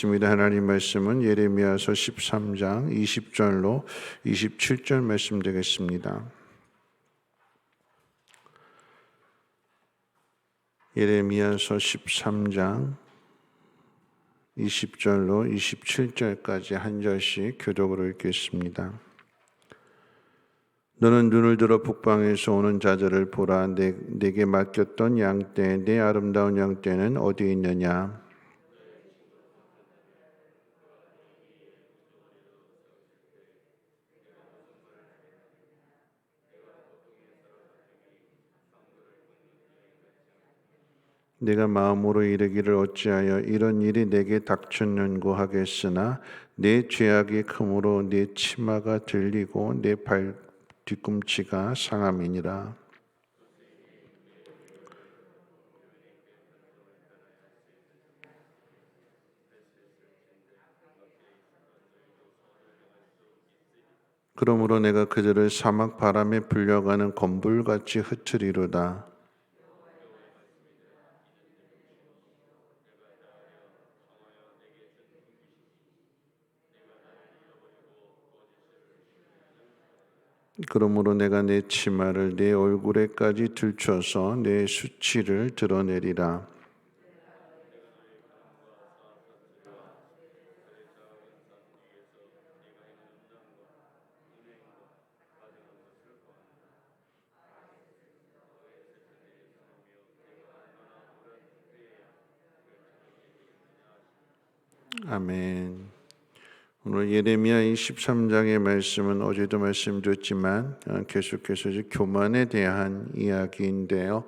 하나님 말씀은 예레미야서 13장 20절로 27절 말씀 되겠습니다. 예레미야서 13장 20절로 27절까지 한 절씩 교독으로 읽겠습니다. 너는 눈을 들어 북방에서 오는 자들을 보라. 내게 맡겼던 양떼, 내 아름다운 양떼는 어디 있느냐? 내가 마음으로 이르기를 어찌하여 이런 일이 내게 닥쳤는고 하겠으나 내 죄악이 크므로 내 치마가 들리고 내 발 뒤꿈치가 상함이니라. 그러므로 내가 그들을 사막 바람에 불려가는 건불같이 흩으리로다. 그러므로 내가 내 치마를 내 얼굴에까지 들춰서 내 수치를 드러내리라. 아멘. 오늘 예레미야 23장의 말씀은 어제도 말씀드렸지만 계속해서 교만에 대한 이야기인데요.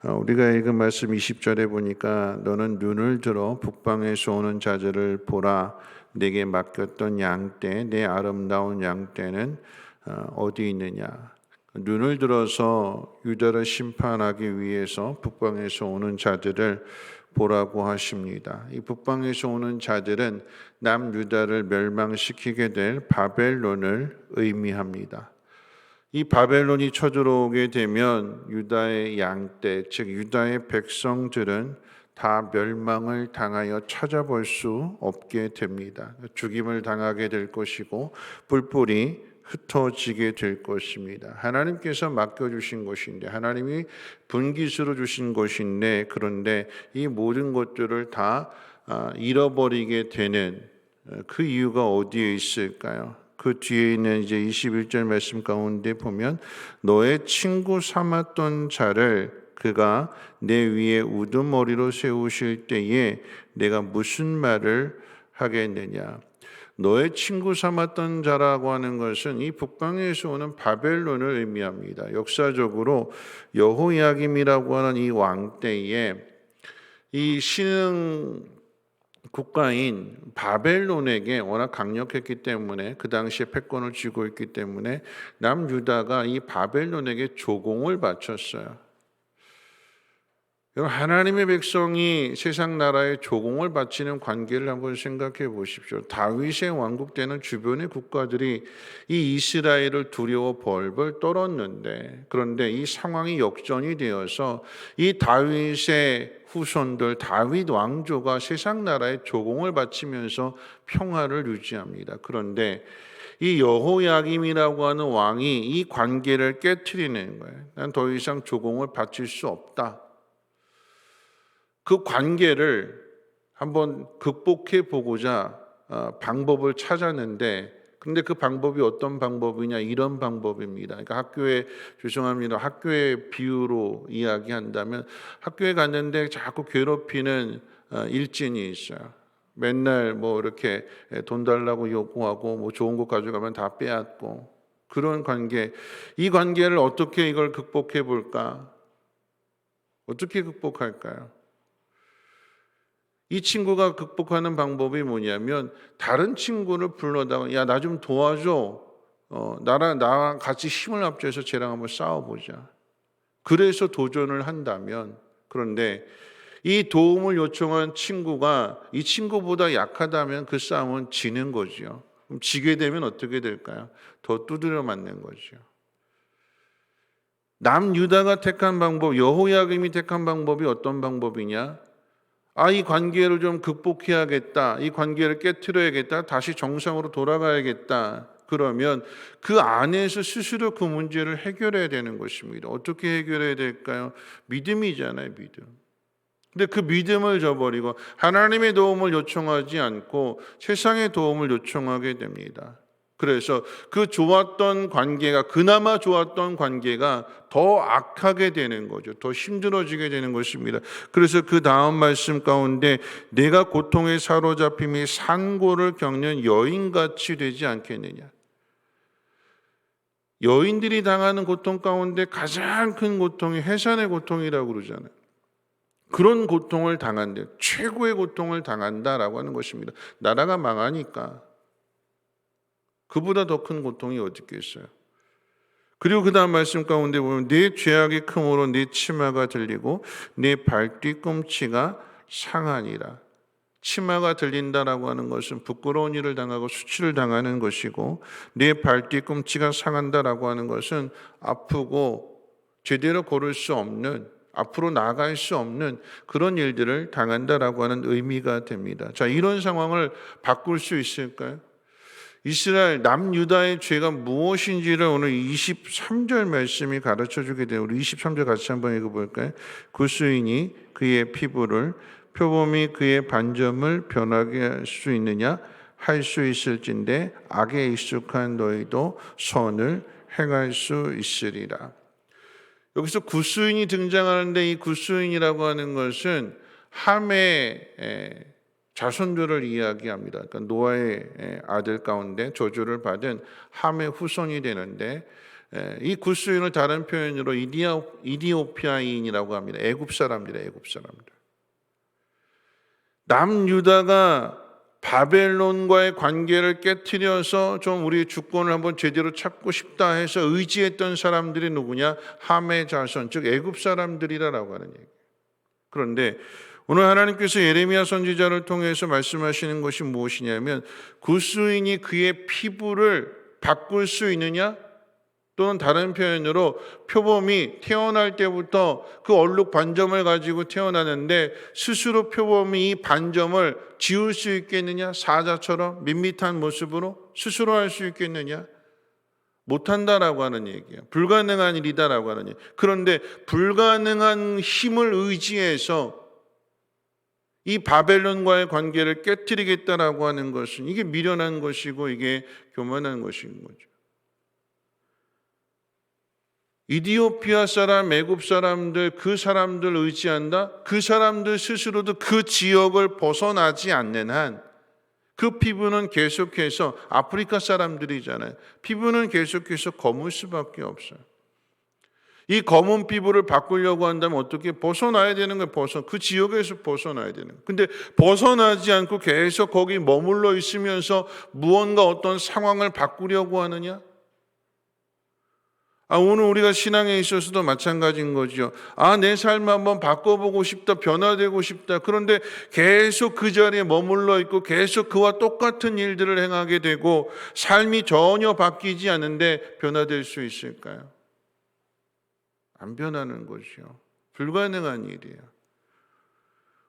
우리가 읽은 말씀 20절에 보니까 너는 눈을 들어 북방에서 오는 자들을 보라. 내게 맡겼던 양떼, 내 아름다운 양떼는 어디 있느냐? 눈을 들어서 유다를 심판하기 위해서 북방에서 오는 자들을 보라고 하십니다. 이 북방에서 오는 자들은 남유다를 멸망시키게 될 바벨론을 의미합니다. 이 바벨론이 쳐들어오게 되면 유다의 양떼, 즉 유다의 백성들은 다 멸망을 당하여 찾아볼 수 없게 됩니다. 죽임을 당하게 될 것이고 뿔뿔이 흩어지게 될 것입니다. 하나님께서 맡겨주신 것인데, 하나님이 분깃으로 주신 것인데, 그런데 이 모든 것들을 다 잃어버리게 되는 그 이유가 어디에 있을까요? 그 뒤에 있는 이제 21절 말씀 가운데 보면 너의 친구 삼았던 자를 그가 내 위에 우두머리로 세우실 때에 내가 무슨 말을 하겠느냐? 너의 친구 삼았던 자라고 하는 것은 이 북방에서 오는 바벨론을 의미합니다. 역사적으로 여호야김이라고 하는 이 왕 때에 이 신흥 국가인 바벨론에게 워낙 강력했기 때문에 그 당시에 패권을 쥐고 있기 때문에 남유다가 이 바벨론에게 조공을 바쳤어요. 하나님의 백성이 세상 나라에 조공을 바치는 관계를 한번 생각해 보십시오. 다윗의 왕국 때는 주변의 국가들이 이 이스라엘을 두려워 벌벌 떨었는데, 그런데 이 상황이 역전이 되어서 이 다윗의 후손들, 다윗 왕조가 세상 나라에 조공을 바치면서 평화를 유지합니다. 그런데 이 여호야김이라고 하는 왕이 이 관계를 깨트리는 거예요. 난 더 이상 조공을 바칠 수 없다. 그 관계를 한번 극복해 보고자 방법을 찾았는데, 근데 그 방법이 어떤 방법이냐? 이런 방법입니다. 그러니까 학교의 비유로 이야기한다면 학교에 갔는데 자꾸 괴롭히는 일진이 있어요. 맨날 뭐 이렇게 돈 달라고 요구하고 뭐 좋은 거 가져가면 다 빼앗고, 그런 관계. 이 관계를 어떻게 이걸 극복해 볼까? 어떻게 극복할까요? 이 친구가 극복하는 방법이 뭐냐면 다른 친구를 불러다가 야, 나 좀 도와줘. 나랑 같이 힘을 합쳐서 쟤랑 한번 싸워보자. 그래서 도전을 한다면, 그런데 이 도움을 요청한 친구가 이 친구보다 약하다면 그 싸움은 지는 거죠. 그럼 지게 되면 어떻게 될까요? 더 두드려 맞는 거죠. 남유다가 택한 방법, 여호야김이 택한 방법이 어떤 방법이냐? 이 관계를 좀 극복해야겠다. 이 관계를 깨트려야겠다. 다시 정상으로 돌아가야겠다. 그러면 그 안에서 스스로 그 문제를 해결해야 되는 것입니다. 어떻게 해결해야 될까요? 믿음이잖아요, 믿음. 근데 그 믿음을 저버리고 하나님의 도움을 요청하지 않고 세상의 도움을 요청하게 됩니다. 그래서 그 좋았던 관계가, 그나마 좋았던 관계가 더 악하게 되는 거죠. 더 힘들어지게 되는 것입니다. 그래서 그 다음 말씀 가운데 내가 고통에 사로잡힘이 산고를 겪는 여인같이 되지 않겠느냐. 여인들이 당하는 고통 가운데 가장 큰 고통이 해산의 고통이라고 그러잖아요. 그런 고통을 당한대. 최고의 고통을 당한다라고 하는 것입니다. 나라가 망하니까 그보다 더 큰 고통이 어디 있겠어요. 그리고 그 다음 말씀 가운데 보면 내 죄악이 크므로 내 치마가 들리고 내 발뒤꿈치가 상하니라. 치마가 들린다라고 하는 것은 부끄러운 일을 당하고 수치를 당하는 것이고, 내 발뒤꿈치가 상한다라고 하는 것은 아프고 제대로 걸을 수 없는, 앞으로 나아갈 수 없는 그런 일들을 당한다라고 하는 의미가 됩니다. 자, 이런 상황을 바꿀 수 있을까요? 이스라엘 남유다의 죄가 무엇인지를 오늘 23절 말씀이 가르쳐 주게 돼요. 우리 23절 같이 한번 읽어볼까요? 구수인이 그의 피부를, 표범이 그의 반점을 변하게 할 수 있느냐? 할 수 있을진데 악에 익숙한 너희도 선을 행할 수 있으리라. 여기서 구수인이 등장하는데 이 구수인이라고 하는 것은 함의 자손들을 이야기합니다. 그러니까 노아의 아들 가운데 저주를 받은 함의 후손이 되는데, 이 구스인을 다른 표현으로 이디오피아인이라고 합니다. 애굽 사람들이에요. 애굽 사람들. 남유다가 바벨론과의 관계를 깨트려서 좀 우리 주권을 한번 제대로 찾고 싶다 해서 의지했던 사람들이 누구냐? 함의 자손, 즉 애굽 사람들이라고 하는 얘기예요. 그런데 오늘 하나님께서 예레미야 선지자를 통해서 말씀하시는 것이 무엇이냐면, 구스인이 그의 피부를 바꿀 수 있느냐? 또는 다른 표현으로 표범이 태어날 때부터 그 얼룩 반점을 가지고 태어나는데 스스로 표범이 이 반점을 지울 수 있겠느냐? 사자처럼 밋밋한 모습으로 스스로 할 수 있겠느냐? 못한다라고 하는 얘기예요. 불가능한 일이다라고 하는 얘기예요. 그런데 불가능한 힘을 의지해서 이 바벨론과의 관계를 깨트리겠다라고 하는 것은 이게 미련한 것이고 이게 교만한 것인 거죠. 이디오피아 사람, 애굽 사람들, 그 사람들 의지한다? 그 사람들 스스로도 그 지역을 벗어나지 않는 한 그 피부는 계속해서, 아프리카 사람들이잖아요. 피부는 계속해서 검을 수밖에 없어요. 이 검은 피부를 바꾸려고 한다면 어떻게 벗어나야 되는 거예요? 그 지역에서 벗어나야 되는 거예요. 근데 벗어나지 않고 계속 거기 머물러 있으면서 무언가 어떤 상황을 바꾸려고 하느냐? 오늘 우리가 신앙에 있어서도 마찬가지인 거죠. 내 삶을 한번 바꿔보고 싶다, 변화되고 싶다. 그런데 계속 그 자리에 머물러 있고 계속 그와 똑같은 일들을 행하게 되고 삶이 전혀 바뀌지 않는데 변화될 수 있을까요? 안 변하는 것이요. 불가능한 일이에요.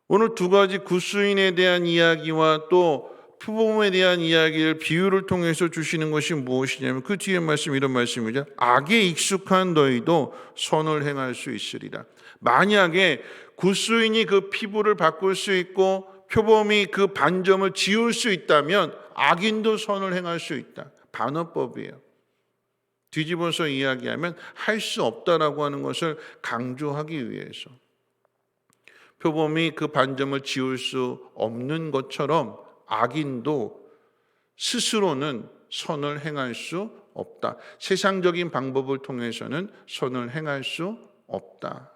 오늘 두 가지 구스인에 대한 이야기와 또 표범에 대한 이야기를 비유를 통해서 주시는 것이 무엇이냐면 그 뒤에 말씀, 이런 말씀이죠. 악에 익숙한 너희도 선을 행할 수 있으리라. 만약에 구스인이 그 피부를 바꿀 수 있고 표범이 그 반점을 지울 수 있다면 악인도 선을 행할 수 있다. 반어법이에요. 뒤집어서 이야기하면 할 수 없다라고 하는 것을 강조하기 위해서, 표범이 그 반점을 지울 수 없는 것처럼 악인도 스스로는 선을 행할 수 없다. 세상적인 방법을 통해서는 선을 행할 수 없다.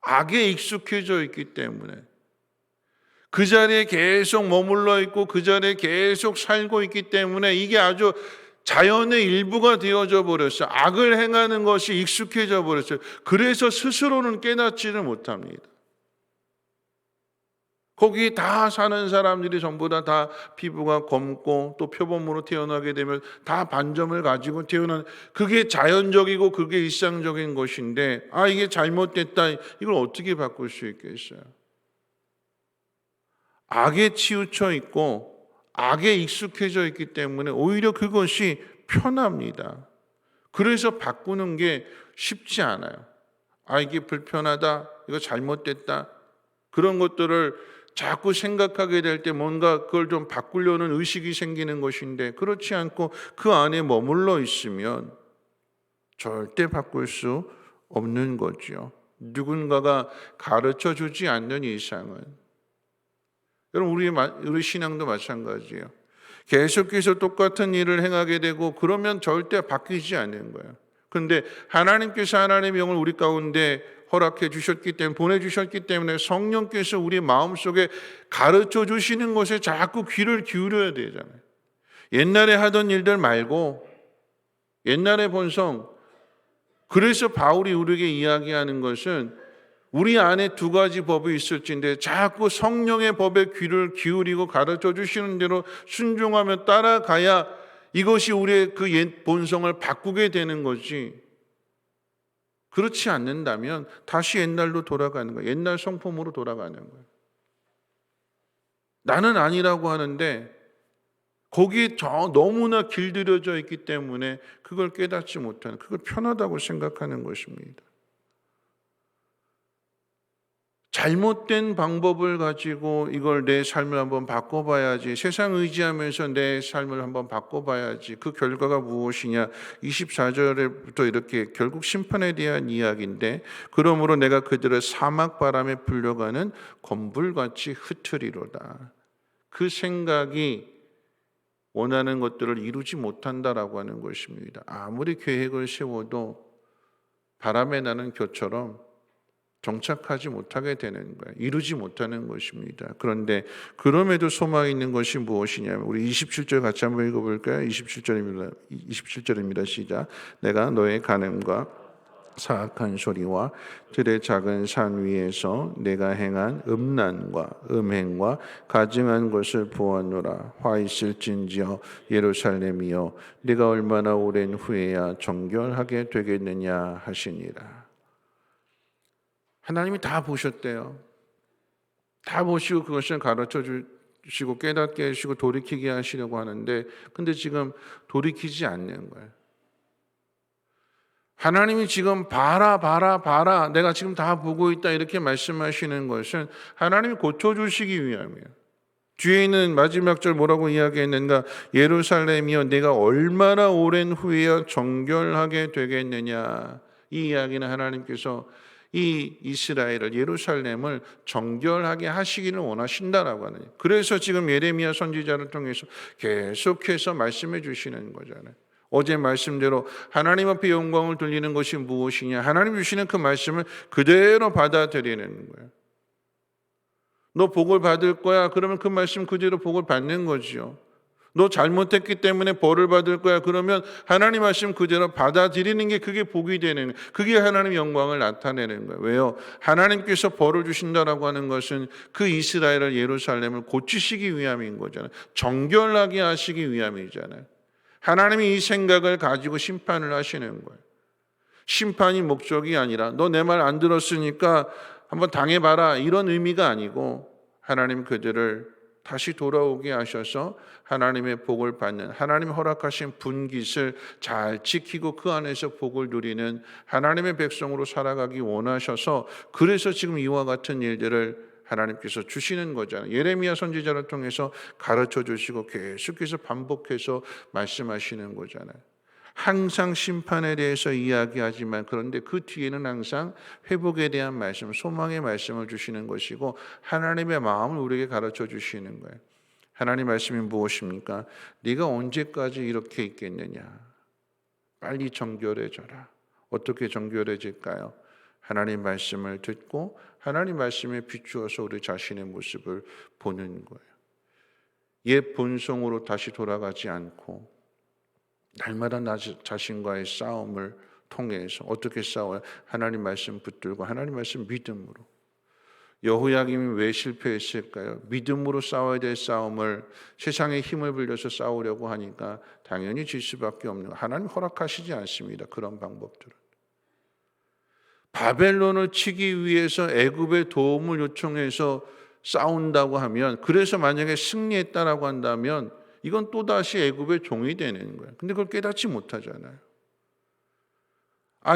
악에 익숙해져 있기 때문에, 그 자리에 계속 머물러 있고 그 자리에 계속 살고 있기 때문에 이게 아주 자연의 일부가 되어져 버렸어요. 악을 행하는 것이 익숙해져 버렸어요. 그래서 스스로는 깨닫지를 못합니다. 거기 다 사는 사람들이 전부 다 피부가 검고 또 표범으로 태어나게 되면 다 반점을 가지고 태어나는, 그게 자연적이고 그게 일상적인 것인데 이게 잘못됐다, 이걸 어떻게 바꿀 수 있겠어요? 악에 치우쳐 있고 악에 익숙해져 있기 때문에 오히려 그것이 편합니다. 그래서 바꾸는 게 쉽지 않아요. 이게 불편하다, 이거 잘못됐다, 그런 것들을 자꾸 생각하게 될 때 뭔가 그걸 좀 바꾸려는 의식이 생기는 것인데, 그렇지 않고 그 안에 머물러 있으면 절대 바꿀 수 없는 거죠. 누군가가 가르쳐 주지 않는 이상은. 여러분, 우리 신앙도 마찬가지예요. 계속해서 똑같은 일을 행하게 되고 그러면 절대 바뀌지 않는 거예요. 그런데 하나님께서 하나님의 영을 우리 가운데 허락해 주셨기 때문에, 보내주셨기 때문에 성령께서 우리 마음속에 가르쳐 주시는 것에 자꾸 귀를 기울여야 되잖아요. 옛날에 하던 일들 말고 옛날의 본성. 그래서 바울이 우리에게 이야기하는 것은 우리 안에 두 가지 법이 있을진데 자꾸 성령의 법에 귀를 기울이고 가르쳐 주시는 대로 순종하며 따라가야 이것이 우리의 그 옛 본성을 바꾸게 되는 거지. 그렇지 않는다면 다시 옛날로 돌아가는 거예요. 옛날 성품으로 돌아가는 거예요. 나는 아니라고 하는데 거기에 너무나 길들여져 있기 때문에 그걸 깨닫지 못하는, 그걸 편하다고 생각하는 것입니다. 잘못된 방법을 가지고 이걸 내 삶을 한번 바꿔봐야지, 세상 의지하면서 내 삶을 한번 바꿔봐야지, 그 결과가 무엇이냐. 24절부터 이렇게 결국 심판에 대한 이야기인데, 그러므로 내가 그들을 사막 바람에 불려가는 건불같이 흩으리로다. 그 생각이 원하는 것들을 이루지 못한다라고 하는 것입니다. 아무리 계획을 세워도 바람에 나는 겨처럼 정착하지 못하게 되는 거예요. 이루지 못하는 것입니다. 그런데 그럼에도 소망이 있는 것이 무엇이냐면, 우리 27절 같이 한번 읽어볼까요? 27절입니다. 시작. 내가 너의 간음과 사악한 소리와 들의 작은 산 위에서 내가 행한 음란과 음행과 가증한 것을 보았노라. 화 있을진지어 예루살렘이여, 네가 얼마나 오랜 후에야 정결하게 되겠느냐 하시니라. 하나님이 다 보셨대요. 다 보시고 그것을 가르쳐 주시고 깨닫게 해주시고 돌이키게 하시려고 하는데, 근데 지금 돌이키지 않는 거예요. 하나님이 지금 봐라 내가 지금 다 보고 있다 이렇게 말씀하시는 것은 하나님이 고쳐주시기 위함이에요. 뒤에 있는 마지막 절 뭐라고 이야기했는가? 예루살렘이여, 내가 얼마나 오랜 후에야 정결하게 되겠느냐. 이 이야기는 하나님께서 이 이스라엘을, 예루살렘을 정결하게 하시기를 원하신다라고 하는, 그래서 지금 예레미야 선지자를 통해서 계속해서 말씀해 주시는 거잖아요. 어제 말씀대로 하나님 앞에 영광을 돌리는 것이 무엇이냐, 하나님 주시는 그 말씀을 그대로 받아들이는 거예요. 너 복을 받을 거야, 그러면 그 말씀 그대로 복을 받는 거죠. 너 잘못했기 때문에 벌을 받을 거야, 그러면 하나님 말씀 그대로 받아들이는 게 그게 복이 되는, 그게 하나님의 영광을 나타내는 거예요. 왜요? 하나님께서 벌을 주신다라고 하는 것은 그 이스라엘을, 예루살렘을 고치시기 위함인 거잖아요. 정결하게 하시기 위함이잖아요. 하나님이 이 생각을 가지고 심판을 하시는 거예요. 심판이 목적이 아니라 너 내 말 안 들었으니까 한번 당해봐라, 이런 의미가 아니고, 하나님 그들을 다시 돌아오게 하셔서 하나님의 복을 받는, 하나님 허락하신 분깃을 잘 지키고 그 안에서 복을 누리는 하나님의 백성으로 살아가기 원하셔서, 그래서 지금 이와 같은 일들을 하나님께서 주시는 거잖아요. 예레미야 선지자를 통해서 가르쳐 주시고 계속해서 반복해서 말씀하시는 거잖아요. 항상 심판에 대해서 이야기하지만, 그런데 그 뒤에는 항상 회복에 대한 말씀, 소망의 말씀을 주시는 것이고, 하나님의 마음을 우리에게 가르쳐 주시는 거예요. 하나님 말씀이 무엇입니까? 네가 언제까지 이렇게 있겠느냐? 빨리 정결해져라. 어떻게 정결해질까요? 하나님 말씀을 듣고 하나님 말씀에 비추어서 우리 자신의 모습을 보는 거예요. 옛 본성으로 다시 돌아가지 않고 날마다 나 자신과의 싸움을 통해서, 어떻게 싸워요? 하나님 말씀 붙들고 하나님 말씀 믿음으로. 여호야김이 왜 실패했을까요? 믿음으로 싸워야 될 싸움을 세상의 힘을 빌려서 싸우려고 하니까 당연히 질 수밖에 없는 거예요. 하나님 허락하시지 않습니다. 그런 방법들은. 바벨론을 치기 위해서 애굽의 도움을 요청해서 싸운다고 하면, 그래서 만약에 승리했다라고 한다면 이건 또다시 애굽의 종이 되는 거예요. 근데 그걸 깨닫지 못하잖아요.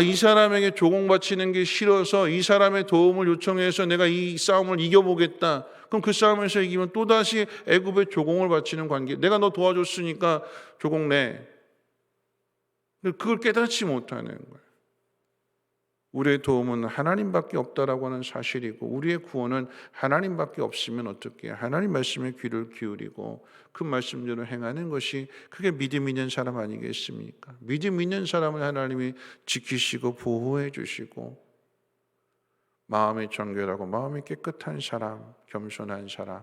이 사람에게 조공 바치는 게 싫어서 이 사람의 도움을 요청해서 내가 이 싸움을 이겨보겠다. 그럼 그 싸움에서 이기면 또다시 애굽의 조공을 바치는 관계. 내가 너 도와줬으니까 조공 내. 그걸 깨닫지 못하는 거예요. 우리의 도움은 하나님밖에 없다라고 하는 사실이고, 우리의 구원은 하나님밖에 없으면 어떻게 해요? 하나님 말씀에 귀를 기울이고 그 말씀대로 행하는 것이, 그게 믿음 있는 사람 아니겠습니까? 믿음 있는 사람은 하나님이 지키시고 보호해 주시고, 마음이 정결하고 마음이 깨끗한 사람, 겸손한 사람,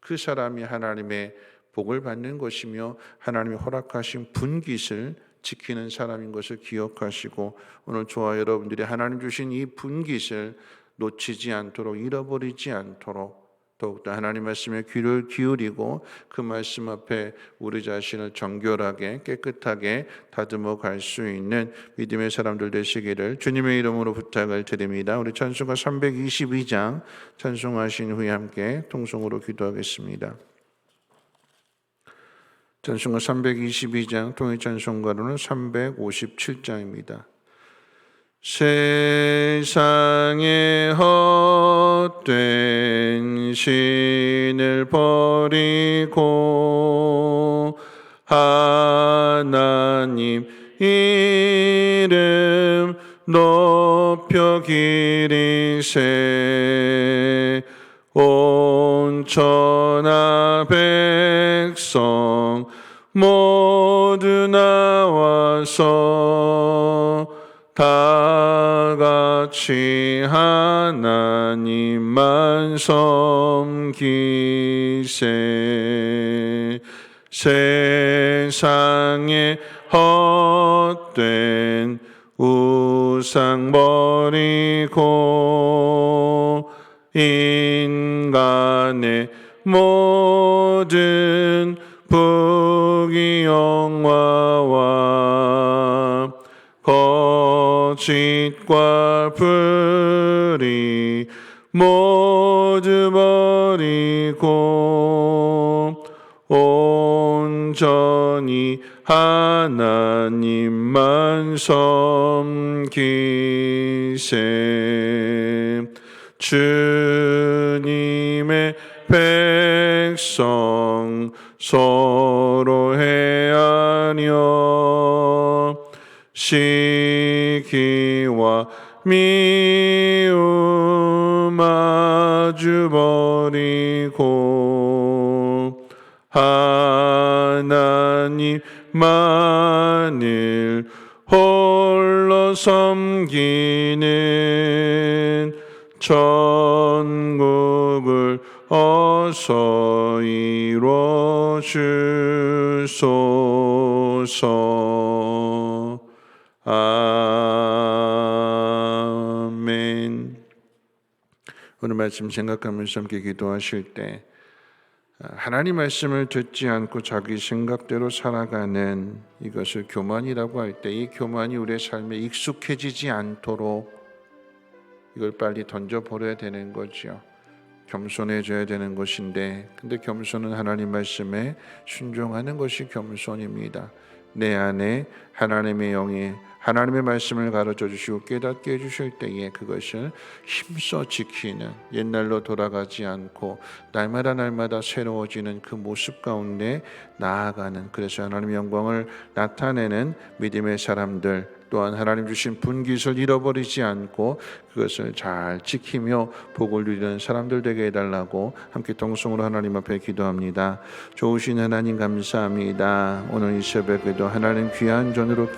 그 사람이 하나님의 복을 받는 것이며 하나님이 허락하신 분깃을 지키는 사람인 것을 기억하시고, 오늘 저와 여러분들이 하나님 주신 이 분깃을 놓치지 않도록, 잃어버리지 않도록 더욱더 하나님 말씀에 귀를 기울이고 그 말씀 앞에 우리 자신을 정결하게 깨끗하게 다듬어 갈 수 있는 믿음의 사람들 되시기를 주님의 이름으로 부탁을 드립니다. 우리 찬송가 322장 찬송하신 후에 함께 통성으로 기도하겠습니다. 찬송가 322장, 통일 찬송가로는 357장입니다. 세상의 헛된 신을 버리고 하나님 이름 높여 기리세. 온 천하 백성 모두 나와서 다 같이 하나님만 섬기세. 세상에 헛된 우상 버리고 인간의 모든 부귀영화와 거짓과 불의 모두 버리고 온전히 하나님만 섬기세. 주님의 백성 서로 헤아려 시기와 미움 마주 버리고 하나님만을 홀로 섬기는 천국을 어서 이루어 주소서. 아멘. 오늘 말씀 생각하면서 함께 기도하실 때, 하나님 말씀을 듣지 않고 자기 생각대로 살아가는 이것을 교만이라고 할 때, 이 교만이 우리의 삶에 익숙해지지 않도록 이걸 빨리 던져버려야 되는 거죠. 겸손해져야 되는 것인데, 근데 겸손은 하나님 말씀에 순종하는 것이 겸손입니다. 내 안에 하나님의 영이 하나님의 말씀을 가르쳐 주시고 깨닫게 해주실 때에 그것을 힘써 지키는, 옛날로 돌아가지 않고 날마다 새로워지는 그 모습 가운데 나아가는, 그래서 하나님의 영광을 나타내는 믿음의 사람들, 또한 하나님 주신 분깃을 잃어버리지 않고 그것을 잘 지키며 복을 누리는 사람들 되게 해달라고 함께 통성으로 하나님 앞에 기도합니다. 좋으신 하나님 감사합니다. 오늘 이 새벽에도 하나님 귀한 전으로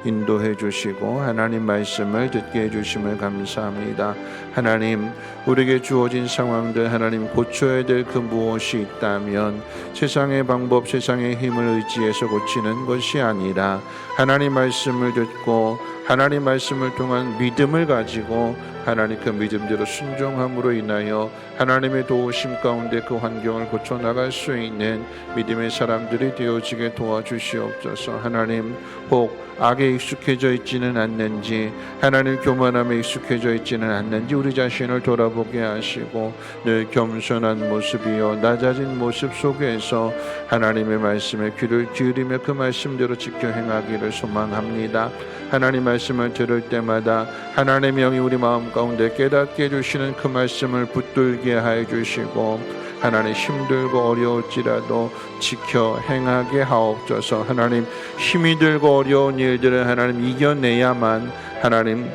인도해 주시고 하나님 말씀을 듣게 해주심을 감사합니다. 하나님, 우리에게 주어진 상황들 하나님 고쳐야 될 그 무엇이 있다면 세상의 방법, 세상의 힘을 의지해서 고치는 것이 아니라 하나님 말씀을 듣고 하나님 말씀을 통한 믿음을 가지고 하나님 그 믿음대로 순종함으로 인하여 하나님의 도우심 가운데 그 환경을 고쳐나갈 수 있는 믿음의 사람들이 되어지게 도와주시옵소서. 하나님, 혹 악에 익숙해져 있지는 않는지, 하나님 교만함에 익숙해져 있지는 않는지 우리 자신을 돌아보게 하시고 늘 겸손한 모습이요 낮아진 모습 속에서 하나님의 말씀에 귀를 기울이며 그 말씀대로 지켜 행하기를 소망합니다. 하나님 말씀을 들을 때마다 하나님의 영이 우리 마음 가운데 깨닫게 해주시는 그 말씀을 붙들게 하여 주시고 하나님, 힘들고 어려울지라도 지켜 행하게 하옵소서. 하나님, 힘이 들고 어려운 일들을 하나님 이겨내야만 하나님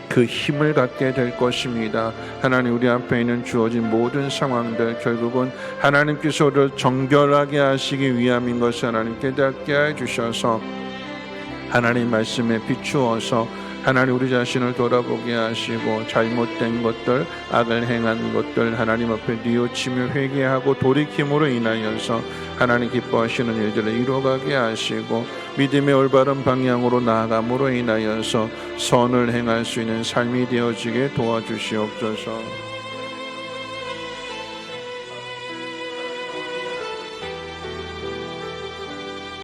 그 힘을 갖게 될 것입니다. 하나님, 우리 앞에 있는 주어진 모든 상황들 결국은 하나님께서 우리를 정결하게 하시기 위함인 것을 하나님 깨닫게 해주셔서 하나님 말씀에 비추어서 하나님 우리 자신을 돌아보게 하시고 잘못된 것들, 악을 행한 것들 하나님 앞에 뉘우치며 회개하고 돌이킴으로 인하여서 하나님 기뻐하시는 일들을 이루어가게 하시고 믿음의 올바른 방향으로 나아감으로 인하여서 선을 행할 수 있는 삶이 되어지게 도와주시옵소서.